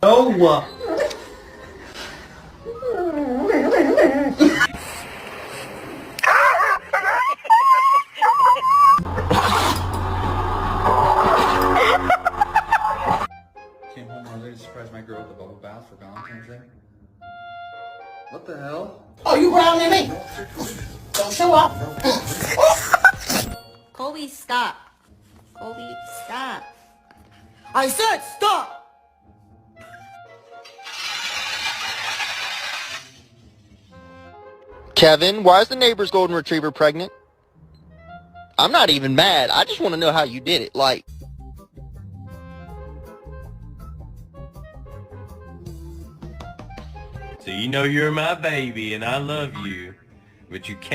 No. Came home early to surprise my girl with a bubble bath for Valentine's Day. What the hell? Oh, you browning me? Don't show up. Colby, stop. Colby, stop. I said stop. Kevin, why is the neighbor's golden retriever pregnant? I'm not even mad. I just want to know how you did it. Like, So you know you're my baby and I love you, but you can't.